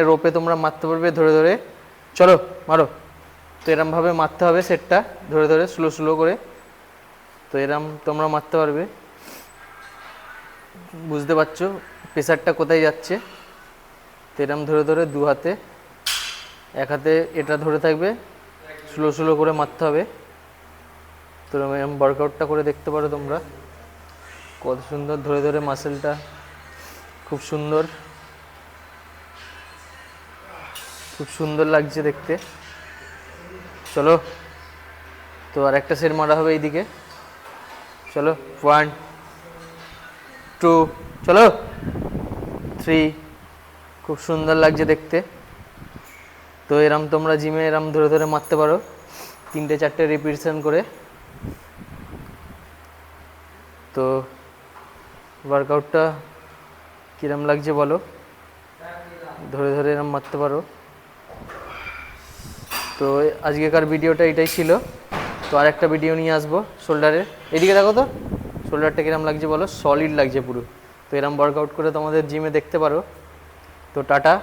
রোপে তোমরা মারতে পারবে ধরে ধরে। চলো মারো। তো এরমভাবে মারতে হবে সেটটা, ধরে ধরে স্লো স্লো করে। তো এরম তোমরা মারতে পারবে, বুঝতে পারছো প্রেসারটা কোথায় যাচ্ছে। তো এরম ধরে ধরে দু হাতে, এক হাতে এটা ধরে থাকবে, স্লো স্লো করে মারতে হবে। তো এরম ওয়ার্কআউটটা করে দেখতে পারো তোমরা, কত সুন্দর ধরে ধরে মাসেলটা, খুব সুন্দর, খুব সুন্দর লাগছে দেখতে। চলো, তো আর একটা সেট মারা হবে এইদিকে। চলো 1 2, চলো 3। খুব সুন্দর লাগছে দেখতে। তো এরম তোমরা জিমে এরম ধরে ধরে মারতে পারো 3-4টে রিপিটিশন করে। তো ওয়ার্কআউটটা কিরম লাগছে বলো, ধরে ধরে এরম মারতে পারো। তো আজকেকার ভিডিওটা এটাই ছিল। তো আর একটা ভিডিও নিয়ে আসবো শোল্ডারের। এদিকে দেখো তো শোল্ডারটা কিরম লাগছে বলো, সলিড লাগছে পুরো। তো এরম ওয়ার্কআউট করে তোমাদের জিমে দেখতে পারো। তো টাটা।